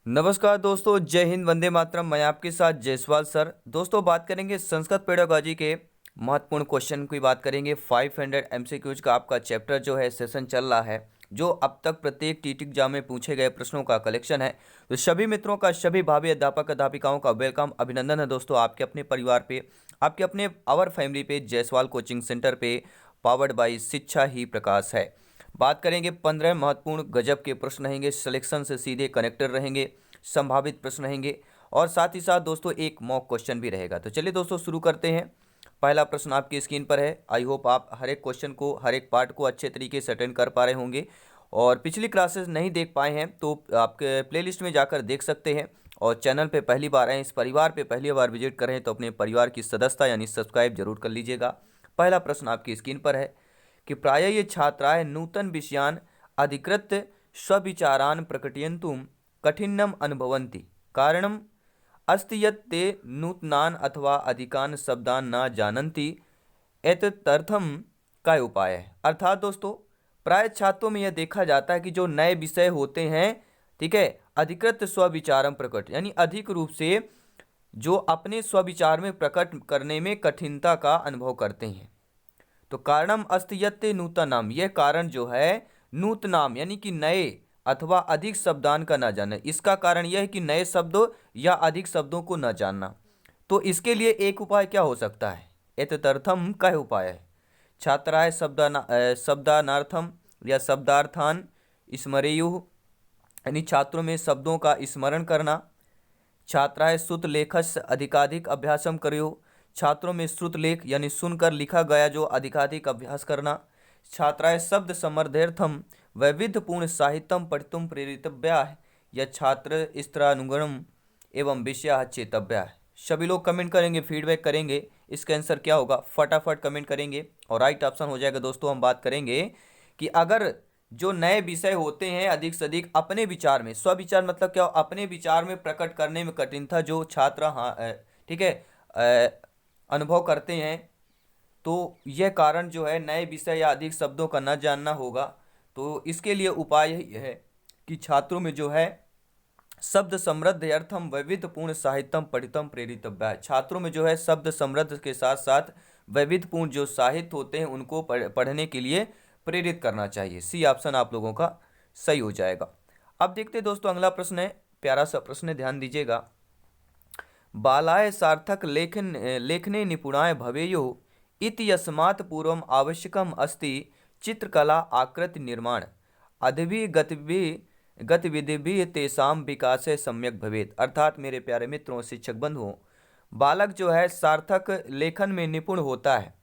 नमस्कार दोस्तों, जय हिंद, वंदे मातरम। मैं आपके साथ जयसवाल सर। दोस्तों, बात करेंगे संस्कृत पेडागॉजी के महत्वपूर्ण क्वेश्चन की बात करेंगे। 500 एमसीक्यूज का आपका चैप्टर जो है सेशन चल रहा है, जो अब तक प्रत्येक टीटी एग्जाम में पूछे गए प्रश्नों का कलेक्शन है। तो सभी मित्रों का, सभी भावी अध्यापक अध्यापिकाओं का वेलकम, अभिनंदन है दोस्तों आपके अपने परिवार पे, आपके अपने आवर फैमिली पे, जयसवाल कोचिंग सेंटर पे, पावर्ड बाई शिक्षा ही प्रकाश है। बात करेंगे 15 महत्वपूर्ण गजब के प्रश्न रहेंगे, सिलेक्शन से सीधे कनेक्टर रहेंगे, संभावित प्रश्न रहेंगे और साथ ही साथ दोस्तों एक मॉक क्वेश्चन भी रहेगा। तो चलिए दोस्तों शुरू करते हैं। पहला प्रश्न आपकी स्क्रीन पर है। आई होप आप हर एक क्वेश्चन को, हर एक पार्ट को अच्छे तरीके से अटेंड कर पा रहे होंगे और पिछली क्लासेस नहीं देख पाए हैं तो आपके प्लेलिस्ट में जाकर देख सकते हैं। और चैनल पे पहली बार आए, इस परिवार पे पहली बार विजिट करें तो अपने परिवार की सदस्यता यानी सब्सक्राइब जरूर कर लीजिएगा। पहला प्रश्न आपकी स्क्रीन पर है कि प्रायः ये छात्राएं नूतन विषयान अधिकृत स्वविचारान् प्रकटयन्तुं कठिनम अनुभवन्ति, कारणम अस्ति यत् ते नूतनान् अथवा अधिकान् शब्दान् न जानन्ति, एतदर्थम काय उपाय है। अर्थात दोस्तों, प्राय छात्रों में यह देखा जाता है कि जो नए विषय होते हैं, ठीक है, अधिकृत स्वविचारम प्रकट यानी अधिक रूप से जो अपने स्वविचार में प्रकट करने में कठिनता का अनुभव करते हैं। तो कारणम अस्तियत्ते नूतनाम, यह कारण जो है नूतनाम यानी कि नए अथवा अधिक शब्दान का न जानना। इसका कारण यह है कि नए शब्दों या अधिक शब्दों को न जानना। तो इसके लिए एक उपाय क्या हो सकता है? एतदर्थम क्या उपाय है? छात्राएं शब्दानार्थम या शब्दार्थान स्मरेयुः, यानी छात्रों में शब्दों का स्मरण करना। छात्राएं श्रुत लेखस्य अधिकाधिक अभ्यासम करो, छात्रों में श्रुत लेख यानी सुनकर लिखा गया जो अधिकाधिक अभ्यास करना। छात्राएं शब्द समृद्ध्यर्थम वैविध्यपूर्ण साहित्यम पठितुम प्रेरितव्या है, या छात्र स्त्रानुगुणम एवं विषया चेतव्या है। सभी लोग कमेंट करेंगे, फीडबैक करेंगे, इसका आंसर क्या होगा फटाफट कमेंट करेंगे और राइट ऑप्शन हो जाएगा। दोस्तों हम बात करेंगे कि अगर जो नए विषय होते हैं अधिक से अधिक अपने विचार में, स्वविचार मतलब क्या, अपने विचार में प्रकट करने में कठिनता जो छात्र ठीक है अनुभव करते हैं, तो यह कारण जो है नए विषय या अधिक शब्दों का न जानना होगा। तो इसके लिए उपाय यही है कि छात्रों में जो है शब्द समृद्ध अर्थम वैविध्यपूर्ण साहित्यम पठितम प्रेरितव्या है। छात्रों में जो है शब्द समृद्ध के साथ साथ वैविध्यपूर्ण जो साहित्य होते हैं उनको पढ़ने के लिए प्रेरित करना चाहिए। सी ऑप्शन आप लोगों का सही हो जाएगा। अब देखते हैं दोस्तों, अगला प्रश्न है, प्यारा सा प्रश्न है, ध्यान दीजिएगा। बालाय सार्थक लेखने निपुणाय भवेयुः इति यस्मात् पूर्वम् आवश्यकम् अस्ति चित्रकला आकृति निर्माण अद्भि गतिविधिभिः तेषां विकासे सम्यक भवेत्। अर्थात मेरे प्यारे मित्रों, शिक्षक बंधुओं, बालक जो है सार्थक लेखन में निपुण होता है।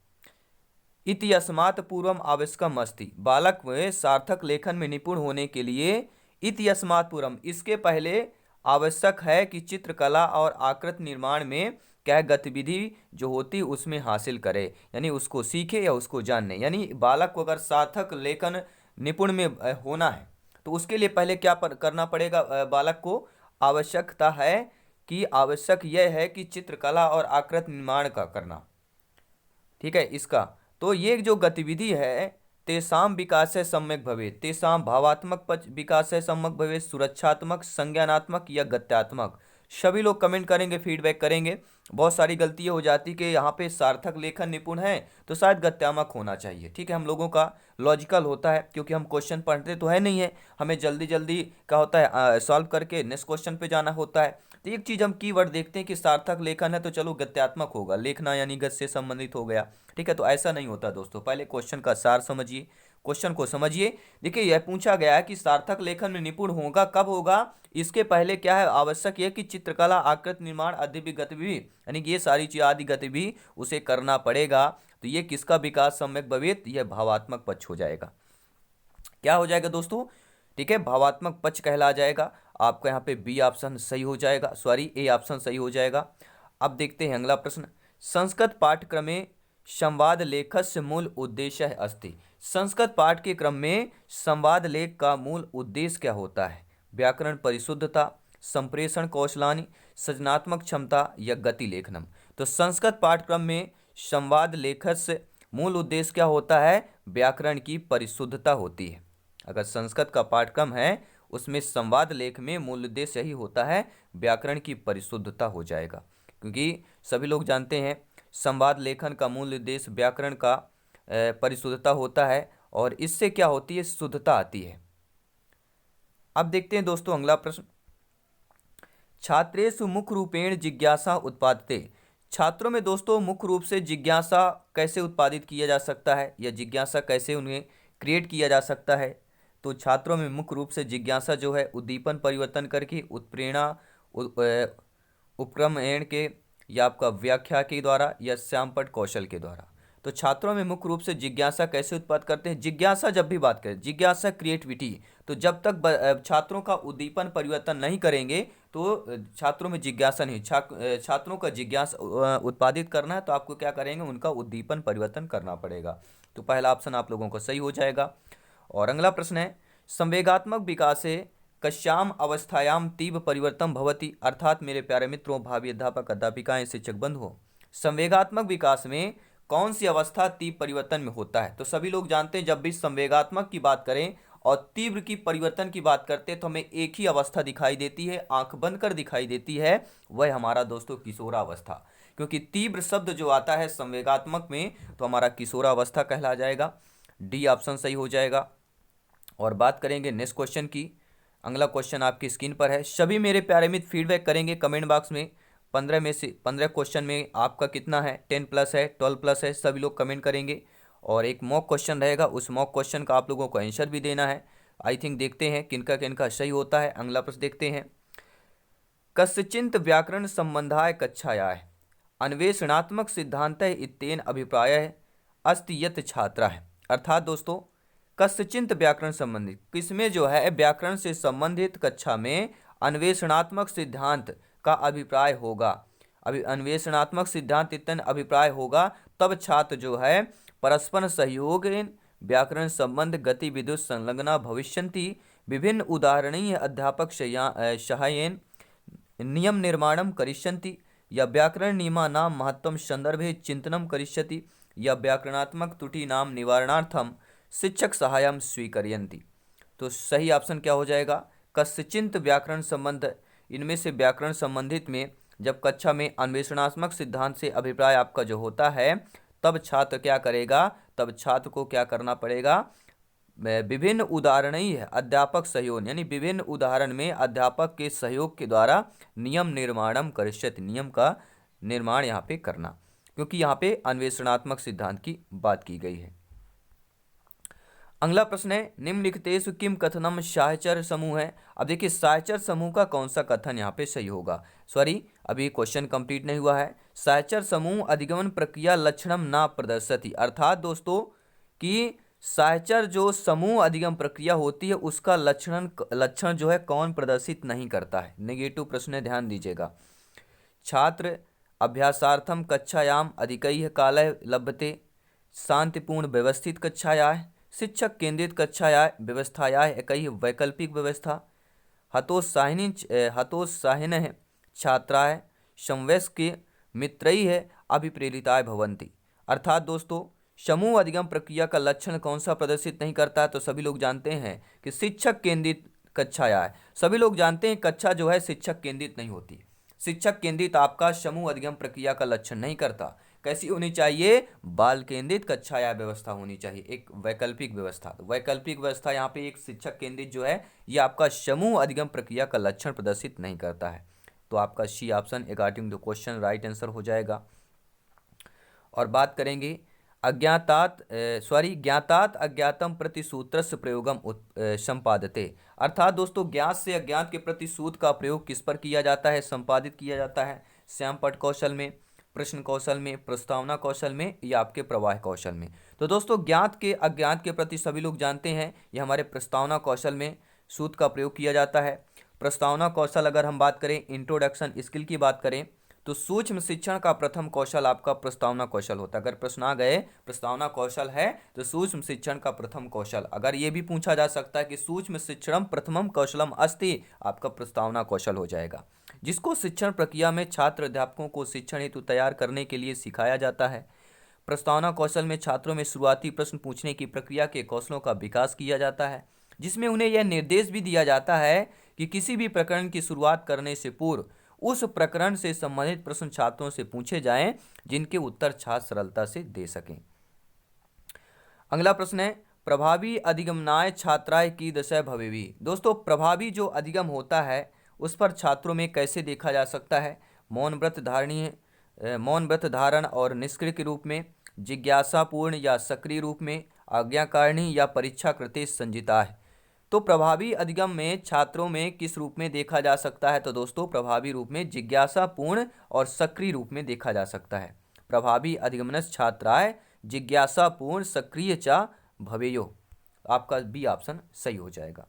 इति यस्मात् पूर्वम आवश्यकम अस्ति, बालक में सार्थक लेखन में निपुण होने के लिए इति यस्मात् पूर्वम, इसके पहले आवश्यक है कि चित्रकला और आकृति निर्माण में क्या गतिविधि जो होती उसमें हासिल करे, यानी उसको सीखे या उसको जानने। यानी बालक को अगर सार्थक लेखन निपुण में होना है तो उसके लिए पहले क्या करना पड़ेगा? बालक को आवश्यकता है कि आवश्यक यह है कि चित्रकला और आकृति निर्माण का करना, ठीक है इसका। तो ये जो गतिविधि है तेषां विकासे सम्यक भवे, तेषां भावात्मक विकासे सम्यक भवे, सुरक्षात्मक, संज्ञानात्मक या गत्यात्मक। सभी लोग कमेंट करेंगे, फीडबैक करेंगे। बहुत सारी गलतियां हो जाती कि यहाँ पे सार्थक लेखन निपुण है तो शायद गत्यात्मक होना चाहिए, ठीक है। हम लोगों का लॉजिकल होता है क्योंकि हम क्वेश्चन पढ़ते तो है नहीं है, हमें जल्दी जल्दी क्या होता है सॉल्व करके नेक्स्ट क्वेश्चन पे जाना होता है। तो एक चीज हम कीवर्ड देखते हैं कि सार्थक लेखन है तो चलो गत्यात्मक होगा, लेखना यानी गत से संबंधित हो गया, ठीक है। तो ऐसा नहीं होता दोस्तों, पहले क्वेश्चन का सार समझिए, क्वेश्चन को समझिए। देखिए यह पूछा गया है कि सार्थक लेखन में निपुण होगा कब होगा, इसके पहले क्या है आवश्यक है कि चित्रकला आकृति निर्माण आदि गतिविधि, यानी कि ये सारी चीज आदि गतिविधि उसे करना पड़ेगा। तो ये किसका विकास सम्यक भवेत, यह भावात्मक पक्ष हो जाएगा। क्या हो जाएगा दोस्तों? ठीक है, भावात्मक पक्ष कहला जाएगा। आपका यहाँ पे बी ऑप्शन सही हो जाएगा, सॉरी ए ऑप्शन सही हो जाएगा। अब देखते हैं अगला प्रश्न। संस्कृत पाठ्यक्रम में संवाद लेखस्य मूल उद्देश्य अस्ति। संस्कृत पाठ के क्रम में संवाद लेख का मूल उद्देश्य क्या होता है? व्याकरण परिशुद्धता, संप्रेषण कौशलानि, सृजनात्मक क्षमता या गति लेखनम। तो संस्कृत पाठ्यक्रम में संवाद लेखस्य मूल उद्देश्य क्या होता है? व्याकरण की परिशुद्धता होती है। अगर संस्कृत का पाठ्यक्रम है उसमें संवाद लेख में मूल उद्देश्य यही होता है, व्याकरण की परिशुद्धता हो जाएगा। क्योंकि सभी लोग जानते हैं संवाद लेखन का मूल उद्देश्य व्याकरण का परिशुद्धता होता है, और इससे क्या होती है, शुद्धता आती है। अब देखते हैं दोस्तों अगला प्रश्न। छात्रेषु मुख्य रूपेण जिज्ञासा उत्पादते। छात्रों में दोस्तों मुख्य रूप से जिज्ञासा कैसे उत्पादित किया जा सकता है, या जिज्ञासा कैसे उन्हें क्रिएट किया जा सकता है। तो छात्रों में मुख्य रूप से जिज्ञासा जो है उद्दीपन परिवर्तन करके, उत्प्रेरणा, उपक्रमण के, या आपका व्याख्या के द्वारा, या श्यामपट कौशल के द्वारा। तो छात्रों में मुख्य रूप से जिज्ञासा कैसे उत्पन्न करते हैं। जिज्ञासा जब भी बात करें, जिज्ञासा क्रिएटिविटी, तो जब तक छात्रों का उद्दीपन परिवर्तन नहीं करेंगे तो छात्रों में जिज्ञासा नहीं। छात्रों का जिज्ञासा उत्पादित करना है तो आपको क्या करेंगे, उनका उद्दीपन परिवर्तन करना पड़ेगा। तो पहला ऑप्शन आप लोगों को सही हो जाएगा। और अगला प्रश्न है, संवेगात्मक विकासे कस्याम अवस्थायाम तीव्र परिवर्तन भवति। अर्थात मेरे प्यारे मित्रों, भावी अध्यापक अध्यापिकाएं, शिक्षक बंधुओं, संवेगात्मक विकास में कौन सी अवस्था तीव्र परिवर्तन में होता है। तो सभी लोग जानते हैं जब भी संवेगात्मक की बात करें और तीव्र की परिवर्तन की बात करते हैं तो हमें एक ही अवस्था दिखाई देती है, आंख बंद कर दिखाई देती है, वह हमारा दोस्तों किशोरावस्था। क्योंकि तीव्र शब्द जो आता है संवेगात्मक में तो हमारा किशोरावस्था कहला जाएगा। डी ऑप्शन सही हो जाएगा। और बात करेंगे नेक्स्ट क्वेश्चन की। अगला क्वेश्चन आपकी स्क्रीन पर है। सभी मेरे प्यारे मित्र फीडबैक करेंगे कमेंट बॉक्स में। 15 में से 15 क्वेश्चन में आपका कितना है, 10 प्लस है, 12 प्लस है, सभी लोग कमेंट करेंगे। और एक मॉक क्वेश्चन रहेगा, उस मॉक क्वेश्चन का आप लोगों को आंसर भी देना है। आई थिंक देखते हैं किनका सही होता है। अगला प्रश्न देखते हैं। कस्यचित् व्याकरण संबंधाय कक्षायाः अन्वेषणात्मक सिद्धांत इत्येन अभिप्राय अस्ति यत् छात्रः। अर्थात दोस्तों कस्यचित् व्याकरण संबंधित, किसमें जो है व्याकरण से संबंधित कक्षा में अन्वेषणात्मक सिद्धांत का अभिप्राय होगा, अभी अन्वेषणात्मक सिद्धांत इत्येन अभिप्राय होगा, तब छात्र जो है परस्पर सहयोग व्याकरण संबंध गतिविधि संलग्ना भविष्यन्ति। विभिन्न उदाहरणीय अध्यापक सहायेन नियम निर्माणं करिष्यन्ति, या व्याकरण नियमानां महत्त्वं संदर्भे चिन्तनं करिष्यति, या व्याकरणात्मक त्रुटीनां निवारणार्थं शिक्षक सहायं स्वीकरिष्यन्ति। तो सही ऑप्शन क्या हो जाएगा, कस्यचित् व्याकरण संबंध। इनमें से व्याकरण संबंधित में जब कक्षा में अन्वेषणात्मक सिद्धांत से अभिप्राय आपका जो होता है तब छात्र क्या करेगा, तब छात्र को क्या करना पड़ेगा, विभिन्न उदाहरणीय अध्यापक सहयोग, यानी विभिन्न उदाहरण में अध्यापक के सहयोग के द्वारा नियम निर्माणम करिष्यति, नियम का निर्माण यहाँ पे करना, क्योंकि यहाँ पे अन्वेषणात्मक सिद्धांत की बात की गई है। अगला प्रश्न है, निम्नलिखितेषु किम कथनम साहचर्य समूह है। अब देखिए साहचर्य समूह का कौन सा कथन यहाँ पे सही होगा। सॉरी, अभी क्वेश्चन कंप्लीट नहीं हुआ है। साहचर्य समूह अधिगमन प्रक्रिया लक्षणम ना प्रदर्शति। अर्थात दोस्तों कि साहचर्य जो समूह अधिगम प्रक्रिया होती है उसका लक्षण जो है कौन प्रदर्शित नहीं करता है। नेगेटिव प्रश्न है, ध्यान दीजिएगा। छात्र अभ्यासार्थम कक्षायाम अधिकैः कालः लभ्यते, शांतिपूर्ण व्यवस्थित कक्षायाः, शिक्षक केंद्रित कक्षायाः व्यवस्थायाः एकैः वैकल्पिक व्यवस्था, हतोत्साहिनः छात्राः संवयस्के मित्रैः अभिप्रेरिताः भवन्ति। अर्थात दोस्तों समूह अधिगम प्रक्रिया का लक्षण कौन सा प्रदर्शित नहीं करता है, तो सभी लोग जानते हैं कि शिक्षक केंद्रित कक्षाया है। सभी लोग जानते हैं कक्षा जो है शिक्षक केंद्रित नहीं होती। शिक्षक केंद्रित आपका समूह अधिगम प्रक्रिया का लक्षण नहीं करता। कैसी होनी चाहिए, बाल केंद्रित कक्षा या व्यवस्था होनी चाहिए, एक वैकल्पिक व्यवस्था। तो वैकल्पिक व्यवस्था यहाँ पे एक शिक्षक केंद्रित जो है ये आपका समूह अधिगम प्रक्रिया का लक्षण प्रदर्शित नहीं करता है। तो आपका C option according to question right answer हो जाएगा। और बात करेंगे ज्ञातात अज्ञातम प्रति सूत्रस्य प्रयोगम संपादते। अर्थात दोस्तों ज्ञात से अज्ञात के प्रति सूत्र का प्रयोग किस पर किया जाता है, संपादित किया जाता है। श्यामपट कौशल में, प्रश्न कौशल में, प्रस्तावना कौशल में, या आपके प्रवाह कौशल में। तो दोस्तों ज्ञात के अज्ञात के प्रति सभी लोग जानते हैं ये हमारे प्रस्तावना कौशल में सूत्र का प्रयोग किया जाता है। प्रस्तावना कौशल अगर हम बात करें, इंट्रोडक्शन स्किल की बात करें, तो सूक्ष्म शिक्षण का प्रथम कौशल आपका प्रस्तावना कौशल होता है। अगर प्रश्न आ गए प्रस्तावना कौशल है तो सूक्ष्म शिक्षण का प्रथम कौशल। अगर ये भी पूछा जा सकता है कि सूक्ष्म शिक्षणम प्रथमम कौशलम अस्ति, आपका प्रस्तावना कौशल हो जाएगा, जिसको शिक्षण प्रक्रिया में छात्र अध्यापकों को शिक्षण हेतु तैयार करने के लिए सिखाया जाता है। प्रस्तावना कौशल में छात्रों में शुरुआती प्रश्न पूछने की प्रक्रिया के कौशलों का विकास किया जाता है। जिसमें उन्हें यह निर्देश भी दिया जाता है कि किसी भी प्रकरण की शुरुआत करने से पूर्व उस प्रकरण से संबंधित प्रश्न छात्रों से पूछे जाएं जिनके उत्तर छात्र सरलता से दे सकें। अगला प्रश्न है, प्रभावी अधिगमनाय छात्राय की दशा भवेवी। दोस्तों, प्रभावी जो अधिगम होता है उस पर छात्रों में कैसे देखा जा सकता है? मौन व्रत धारण और निष्क्रिय के रूप में, जिज्ञासापूर्ण या सक्रिय रूप में, आज्ञाकारिणी या परीक्षा कृते संजिता है। तो प्रभावी अधिगम में छात्रों में किस रूप में देखा जा सकता है? तो दोस्तों, प्रभावी रूप में जिज्ञासापूर्ण और सक्रिय रूप में देखा जा सकता है। प्रभावी अधिगमनस् छात्राय जिज्ञासापूर्ण सक्रिय चा भवेयो। आपका बी ऑप्शन सही हो जाएगा।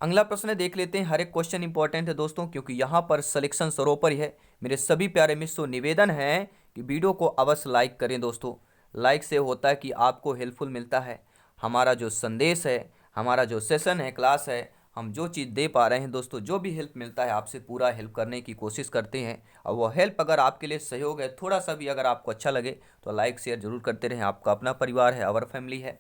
अगला प्रश्न देख लेते हैं। हर एक क्वेश्चन इंपॉर्टेंट है दोस्तों, क्योंकि यहाँ पर सिलेक्शन सरोपर ही है। मेरे सभी प्यारे मित्रों, निवेदन है कि वीडियो को अवश्य लाइक करें दोस्तों। लाइक से होता है कि आपको हेल्पफुल मिलता है। हमारा जो संदेश है, हमारा जो सेशन है, क्लास है, हम जो चीज़ दे पा रहे हैं दोस्तों, जो भी हेल्प मिलता है आपसे पूरा हेल्प करने की कोशिश करते हैं। और वो हेल्प अगर आपके लिए सहयोग है, थोड़ा सा भी अगर आपको अच्छा लगे तो लाइक शेयर जरूर करते रहें। आपका अपना परिवार है, आवर फैमिली है।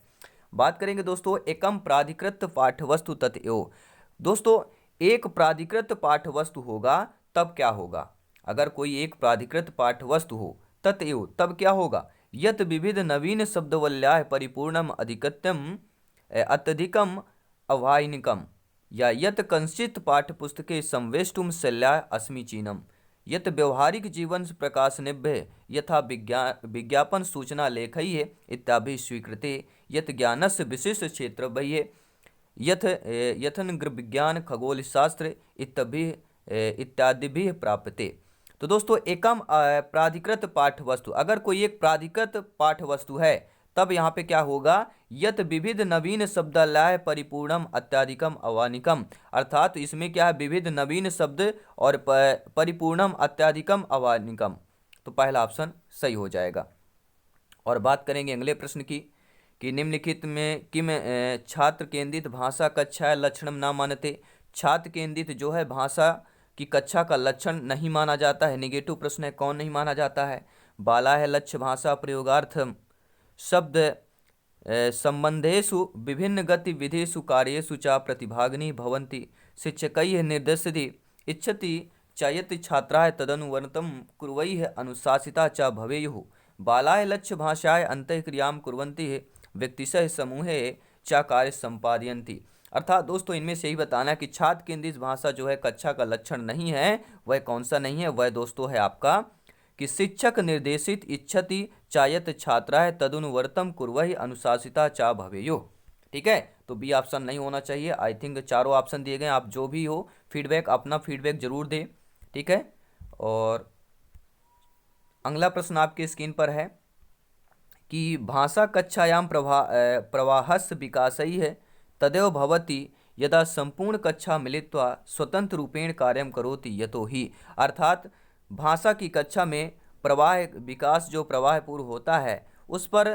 बात करेंगे दोस्तों एकम प्राधिकृत पाठ्यवस्तु तथ्यो। दोस्तों, एक प्राधिकृत पाठ्यवस्तु होगा तब क्या होगा? अगर कोई एक प्राधिकृत पाठ्यवस्तु हो तथ्यो तब क्या होगा? यत विविध नवीन शब्दवल्याय परिपूर्णम अधिकत्यम अत्यधिकम अवाहिनिकम, या यत कंसित पाठ्यपुस्तके संवेष्टुम शल्याय अस्मीचीनम, यत व्यवहारिक जीवन प्रकाशनेभ्य यथा विज्ञापन सूचना लेखैः इत्यादि स्वीकृते, यत ज्ञानस्य विशिष्ट क्षेत्रभ्य यथन विज्ञान खगोलशास्त्र इत्यादि प्राप्यते। तो दोस्तों, एकम प्राधिकृत पाठ्यवस्तु, अगर कोई एक प्राधिकृत पाठ्यवस्तु है तब यहाँ पे क्या होगा? यत विविध नवीन शब्दालय परिपूर्णम अत्याधिकम अवानिकम, अर्थात इसमें क्या है? विविध नवीन शब्द और परिपूर्णम अत्याधिकम अवानिकम। तो पहला ऑप्शन सही हो जाएगा। और बात करेंगे अगले प्रश्न की कि निम्नलिखित में किम छात्र केंद्रित भाषा कक्षा लक्षणम न मानते। छात्र केंद्रित जो है भाषा की कक्षा का लक्षण नहीं माना जाता है। निगेटिव प्रश्न है, कौन नहीं माना जाता है? बाला है लक्ष्य भाषा प्रयोगार्थम शब्द संबंधेषु विभिन्न गतिविधिषु कार्येषु च प्रतिभागिनी भवन्ति, शिक्षकैः निर्देशति इच्छति चयति छात्राः तदनुवर्तनं कुर्वैः अनुशासिता च भवेयुः। बालाः लक्ष्य भाषायाः अंतःक्रियां कुर्वन्ति व्यक्तिशः समूहे च कार्य संपादयन्ति। अर्थात दोस्तों, इनमें से ही बताना कि छात्र केंद्रित भाषा जो है कक्षा का लक्षण नहीं है। वह कौन सा नहीं है? वह दोस्तों है आपका कि शिक्षक निर्देशित इच्छति चायत छात्राः तदनुवर्तम कुर्वैः अनुशासिता चा भवेयुः। ठीक है, तो बी ऑप्शन नहीं होना चाहिए। आई थिंक चारों ऑप्शन दिए गए। आप जो भी हो फीडबैक, अपना फीडबैक जरूर दें। ठीक है, और अगला प्रश्न आपके स्क्रीन पर है कि भाषा कक्षायां प्रवाहस्य विकासई है तदेव भवति यदा संपूर्ण कक्षा मिलित्वा स्वतंत्र रूपेण कार्यं करोति यतो ही। अर्थात भाषा की कक्षा में प्रवाह विकास जो प्रवाह पूर्व होता है उस पर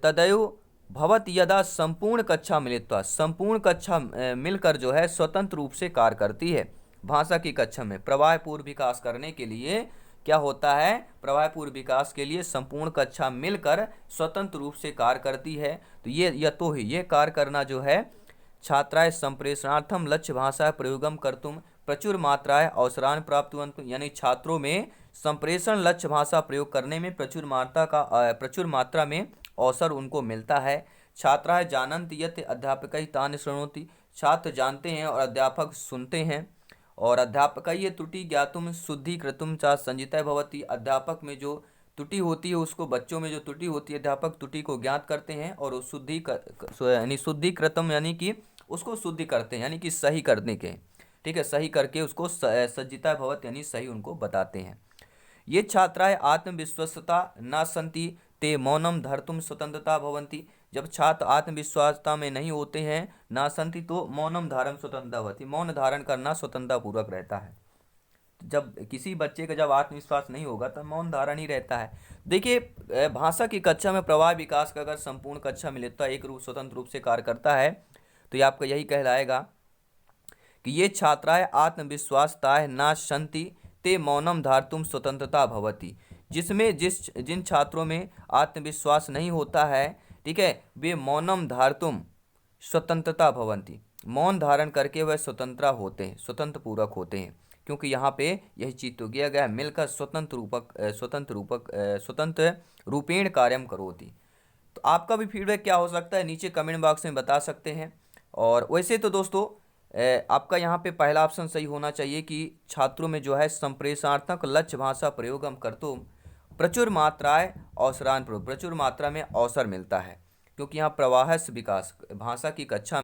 तदेव भवति यदा संपूर्ण कक्षा मिलित्वा, संपूर्ण कक्षा मिलकर जो है स्वतंत्र रूप से कार्य करती है। भाषा की कक्षा में प्रवाह पूर्व विकास करने के लिए क्या होता है? प्रवाह पूर्व विकास के लिए संपूर्ण कक्षा मिलकर स्वतंत्र रूप से कार्य करती है। तो ये यतो ही, ये कार्य करना जो है छात्राएं संप्रेषणार्थम लक्ष्य भाषा प्रयोगम कर्तुम प्रचुर मात्राएं अवसरान प्राप्तवन्तु, यानी छात्रों में संप्रेषण लक्ष्य भाषा प्रयोग करने में प्रचुर मात्रा में अवसर उनको मिलता है। छात्राएं जानन्ति यत् अध्यापकैः तान् शृणोति, छात्र जानते हैं और अध्यापक सुनते हैं। और अध्यापकैः त्रुटि ज्ञातुम शुद्धीकृतुम च संजितः भवति, अध्यापक में जो त्रुटि होती है उसको, बच्चों में जो त्रुटि होती है अध्यापक त्रुटि को ज्ञात करते हैं और शुद्धिकृतम यानी कि उसको शुद्धि करते हैं, यानी कि सही करने के। ठीक है, सही करके उसको सज्जिता भवत यानी सही उनको बताते हैं। ये छात्राएं आत्मविश्वासता न संति ते मौनम धर्तुम स्वतंत्रता भवन्ति, जब छात्र आत्मविश्वासता में नहीं होते हैं ना संति तो मौनम धारण स्वतंत्रता भवति, मौन धारण करना स्वतंत्रता पूर्वक रहता है। जब किसी बच्चे का जब आत्मविश्वास नहीं होगा तब मौन धारण ही रहता है। देखिए, भाषा की कक्षा में प्रवाह विकास का अगर संपूर्ण कक्षा मिलित्वा एक रूप स्वतंत्र रूप से कार्य करता है तो ये आपका यही कहलाएगा कि ये छात्राएं आत्मविश्वासताएं ना संति ते मौनम धार्तुम स्वतंत्रता भवति, जिसमें जिन छात्रों में आत्मविश्वास नहीं होता है, ठीक है, वे मौनम धार्तुम स्वतंत्रता भवन्ति, मौन धारण करके वह स्वतंत्र होते हैं, स्वतंत्र पूर्वक होते हैं, क्योंकि यहाँ पे यही चीज तो किया गया है, मिलकर स्वतंत्र रूपेण कार्यम करोति। तो आपका भी फीडबैक क्या हो सकता है नीचे कमेंट बॉक्स में बता सकते हैं। और वैसे तो दोस्तों आपका यहाँ पे पहला ऑप्शन सही होना चाहिए कि छात्रों में जो है संप्रेषणात्मक लक्ष्य भाषा प्रयोगम करतुम प्रचुर मात्राएं अवसरान प्रयोग, प्रचुर मात्रा में अवसर मिलता है, क्योंकि यहाँ प्रवाहस विकास भाषा की कक्षा।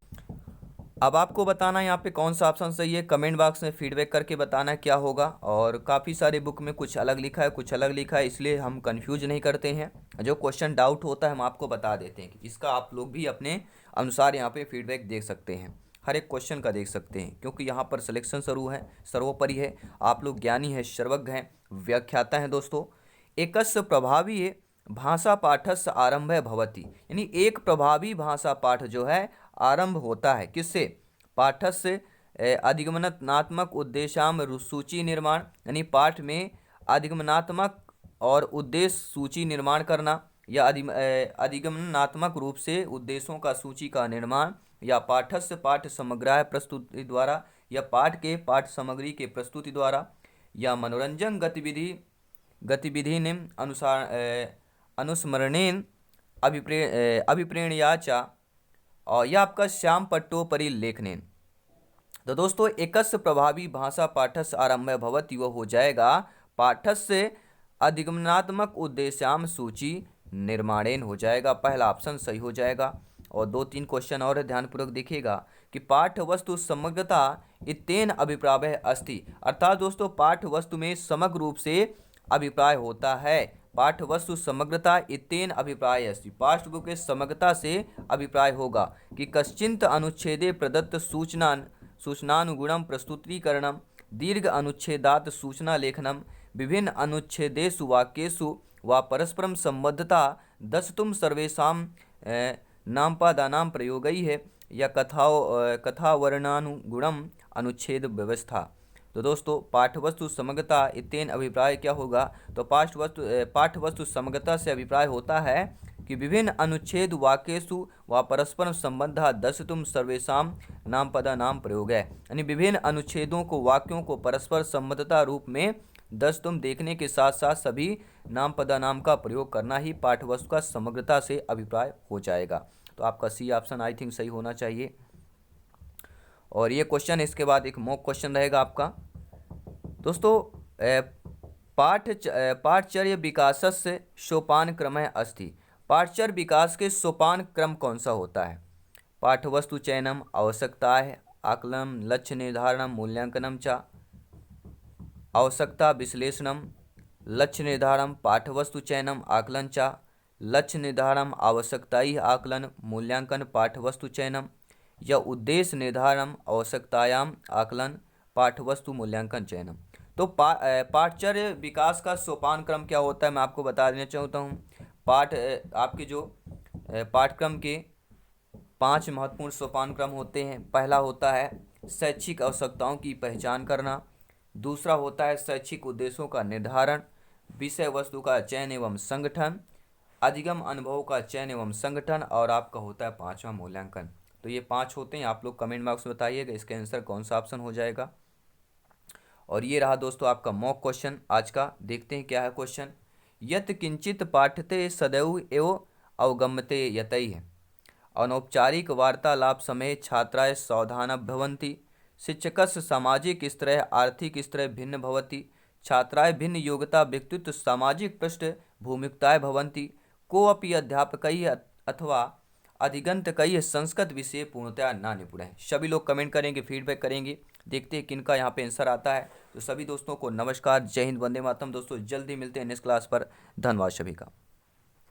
अब आपको बताना यहाँ पे कौन सा ऑप्शन सही है, कमेंट बॉक्स में फीडबैक करके बताना क्या होगा। और काफ़ी सारे बुक में कुछ अलग लिखा है, कुछ अलग लिखा है, इसलिए हम कंफ्यूज नहीं करते हैं। जो क्वेश्चन डाउट होता है हम आपको बता देते हैं, इसका आप लोग भी अपने अनुसार यहाँ पे फीडबैक देख सकते हैं, हर एक क्वेश्चन का देख सकते हैं, क्योंकि यहाँ पर सिलेक्शन सर्वोपरि है। आप लोग ज्ञानी हैं, सर्वज्ञ हैं, व्याख्याता हैं दोस्तों। एकस्य प्रभावी भाषा पाठस्य आरंभ भवति, यानी एक प्रभावी भाषा पाठ जो है आरंभ होता है किससे, पाठस्य अधिगमनात्मक उद्देश्याम सूची निर्माण, यानी पाठ में अधिगमनात्मक और उद्देश्य सूची निर्माण करना, या अधिगमनात्मक रूप से उद्देश्यों का सूची का निर्माण, या पाठस्य पाठ समग्र प्रस्तुति द्वारा, या पाठ के पाठ सामग्री के प्रस्तुति द्वारा, या मनोरंजन गतिविधि अनुसार अनुस्मरणेन अभिप्रेणया च, और यह आपका श्याम पट्टोपरि लेखनेन। तो दोस्तों एकस्य प्रभावी भाषा पाठस्य आरंभ भवति, वो हो जाएगा पाठस्य अधिगमनात्मक उद्देश्याम सूची निर्माणेन हो जाएगा, पहला ऑप्शन सही हो जाएगा। और 2-3 क्वेश्चन और ध्यानपूर्वक देखिएगा कि पाठ वस्तु समग्रता इत्येन अभिप्राय अस्ति, अर्थात दोस्तों पाठ वस्तु में समग्र रूप से अभिप्राय होता है, पाठ वस्तु समग्रता इत्येन अभिप्राय अस्ति, पाठ बुक के समग्रता से अभिप्राय होगा कि कश्चिंत अनुच्छेदे प्रदत्त सूचनानुगुणम प्रस्तुतीकरणम दीर्घ अनुच्छेदात सूचना लेखनम विभिन्न अनुच्छेदेषु वाक्येषु वा परस्परम संबद्धता दशतुम सर्वेषां नामपदानां प्रयोगैः या कथावर्णानुगुणम अनुच्छेद व्यवस्था। तो दोस्तों पाठवस्तु समग्रता इत्येन अभिप्राय क्या होगा, तो पाठवस्तु समग्रता से अभिप्राय होता है कि विभिन्न अनुच्छेद वाक्येषु व परस्पर संबंधा दशतुम सर्वेषां नामपदानां प्रयोग है, यानी विभिन्न अनुच्छेदों को वाक्यों को परस्पर संबद्धता रूप में 10 तुम देखने के साथ साथ सभी नाम पदानाम का प्रयोग करना ही पाठवस्तु का समग्रता से अभिप्राय हो जाएगा। तो आपका सी ऑप्शन आई थिंक सही होना चाहिए। और ये क्वेश्चन, इसके बाद एक मॉक क्वेश्चन रहेगा आपका दोस्तों, पाठचर्य विकासस्य सोपान क्रमः अस्ति, पाठचर्य विकास के सोपान क्रम कौन सा होता है, पाठवस्तु चयनम, आवश्यकताएं, आकलन, लक्ष्य निर्धारणम, मूल्यांकनम च, आवश्यकता विश्लेषणम, लक्ष्य निर्धारणम, पाठवस्तु चयनम, आकलन च, लक्ष्य निर्धारणम, आवश्यकताई आकलन, मूल्यांकन, पाठवस्तु चयनम, या उद्देश्य निर्धारणम, आवश्यकतायाम आकलन, पाठवस्तु मूल्यांकन चयनम। तो पाठचर्य विकास का सोपान क्रम क्या होता है मैं आपको बता देना चाहता हूँ। आपके जो पाठ्यक्रम के 5 महत्वपूर्ण सोपान क्रम होते हैं। पहला होता है शैक्षिक आवश्यकताओं की पहचान करना, दूसरा होता है शैक्षिक उद्देश्यों का निर्धारण, विषय वस्तु का चयन एवं संगठन, अधिगम अनुभव का चयन एवं संगठन, और आपका होता है 5वां मूल्यांकन। तो ये 5 होते हैं। आप लोग कमेंट बॉक्स में बताइएगा इसका आंसर कौन सा ऑप्शन हो जाएगा। और ये रहा दोस्तों आपका मॉक क्वेश्चन आज का। देखते हैं क्या है क्वेश्चन। यत किंचित पाठ्यते सदैव एवं अवगम्यते यतैः, अनौपचारिक वार्तालाप समय छात्राः सावधानः भवन्ति, शिक्षकस्य सामाजिक स्तरः आर्थिक स्तरः भिन्न भवति, छात्राः भिन्न योग्यता व्यक्तित्व सामाजिक पृष्ठभूमिकताः भवन्ति, कोऽपि अध्यापकैः अथवा अधिगंतकैः संस्कृत विषय पूर्णतया न निपुण है। सभी लोग कमेंट करेंगे, फीडबैक करेंगे, देखते हैं किनका यहाँ पे आंसर आता है। तो सभी दोस्तों को नमस्कार, जय हिंद, वंदे मातरम। दोस्तों जल्दी मिलते हैं नेक्स्ट क्लास पर। धन्यवाद सभी का।